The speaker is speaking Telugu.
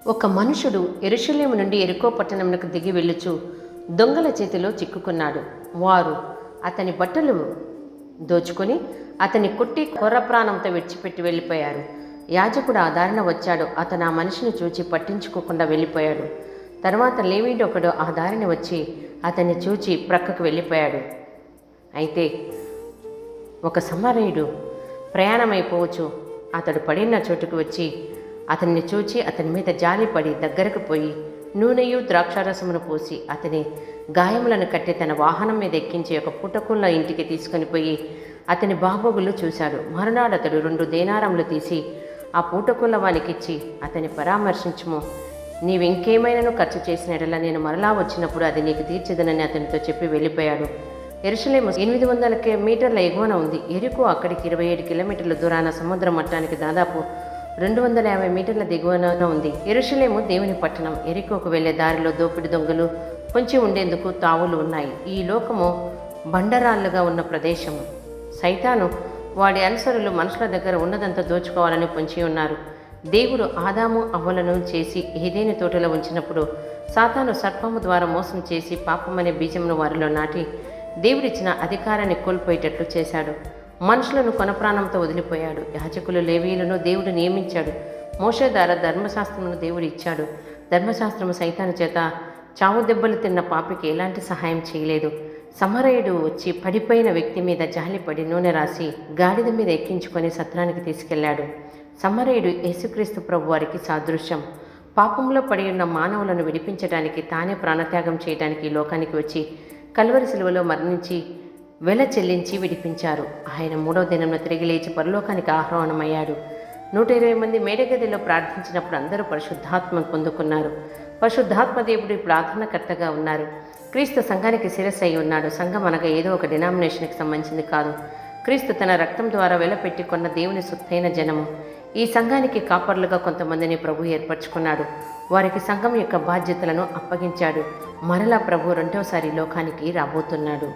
ఒక మనుషుడు యెరూషలేము నుండి యెరికో పట్టణమునకు దిగి వెళ్ళుచు దొంగల చేతిలో చిక్కుకున్నాడు. వారు అతని బట్టలు దోచుకొని అతని కొట్టి కొర్ర ప్రాణంతో విడిచిపెట్టి వెళ్ళిపోయారు. యాజకుడు ఆ దారిన వచ్చాడు. అతను ఆ మనిషిని చూచి పట్టించుకోకుండా వెళ్ళిపోయాడు. తర్వాత లేవీయుడు ఒకడు ఆ దారిని వచ్చి అతన్ని చూచి ప్రక్కకు వెళ్ళిపోయాడు. అయితే ఒక సమరయుడు ప్రయాణమైపోవచ్చు అతడు పడిన చోటుకు వచ్చి అతన్ని చూచి అతని మీద జాలిపడి దగ్గరకు పోయి నూనెయు ద్రాక్షారసమును పోసి అతని గాయములను కట్టి తన వాహనం మీద ఎక్కించి ఒక పుటకుళ్ళ ఇంటికి తీసుకొని పోయి అతని బాగోగులు చూశాడు. మరునాడు అతడు 2 దేనారములు తీసి ఆ పూటకుళ్ళ వానికిచ్చి అతని పరామర్శించుము, నీవింకేమైనాను ఖర్చు చేసినట్లా నేను మరలా వచ్చినప్పుడు అది నీకు తీర్చదనని అతనితో చెప్పి వెళ్ళిపోయాడు. యెరూషలేము 800 మీటర్ల ఎగువన ఉంది. యెరికో అక్కడికి 27 కిలోమీటర్ల దూరాన సముద్ర మట్టానికి దాదాపు 250 మీటర్ల దిగువన ఉంది. యెరూషలేము దేవుని పట్టణం. యెరికోకు వెళ్లే దారిలో దోపిడి దొంగలు పొంచి ఉండేందుకు తావులు ఉన్నాయి. ఈ లోకము బండరాళ్లుగా ఉన్న ప్రదేశము. సైతాను వాడి అనుసరులు మనుషుల దగ్గర ఉన్నదంతా దోచుకోవాలని పొంచి ఉన్నారు. దేవుడు ఆదాము అవ్వలను చేసి ఏదేని తోటలో ఉంచినప్పుడు సాతాను సర్పము ద్వారా మోసం చేసి పాపమనే బీజమును వారిలో నాటి దేవుడిచ్చిన అధికారాన్ని కోల్పోయేటట్లు చేశాడు. మనుషులను కొనప్రాణంతో వదిలిపోయాడు. యాజకులు లేవీయులను దేవుడు నియమించాడు. మోషే ద్వారా ధర్మశాస్త్రమును దేవుడు ఇచ్చాడు. ధర్మశాస్త్రము సైతాను చేత చావు దెబ్బలు తిన్న పాపికి ఎలాంటి సహాయం చేయలేదు. సమరయుడు వచ్చి పడిపోయిన వ్యక్తి మీద జాలిపడి నూనె రాసి గాడిద మీద ఎక్కించుకొని సత్రానికి తీసుకెళ్లాడు. సమరయుడు యేసుక్రీస్తు ప్రభు వారికి సాదృశ్యం. పాపంలో పడి ఉన్న మానవులను విడిపించడానికి తానే ప్రాణత్యాగం చేయడానికి ఈ లోకానికి వచ్చి కల్వరి శిలువలో మరణించి వెల చెల్లించి విడిపించారు. ఆయన 3వ దినంలో తిరిగి లేచి పరలోకానికి ఆహ్వానమయ్యాడు. 120 మంది మేడగదిలో ప్రార్థించినప్పుడు అందరూ పరిశుద్ధాత్మను పొందుకున్నారు. పరిశుద్ధాత్మ దేవుడి ప్రార్థనకర్తగా ఉన్నారు. క్రీస్తు సంఘానికి శిరస్సు అయి ఉన్నాడు. సంఘం అనగా ఏదో ఒక డినామినేషన్కి సంబంధించింది కాదు. క్రీస్తు తన రక్తం ద్వారా వెలపెట్టి కొన్న దేవుని సొత్తైన జనము. ఈ సంఘానికి కాపర్లుగా కొంతమందిని ప్రభు ఏర్పరచుకున్నాడు. వారికి సంఘం యొక్క బాధ్యతలను అప్పగించాడు. మరలా ప్రభు 2వసారి లోకానికి రాబోతున్నాడు.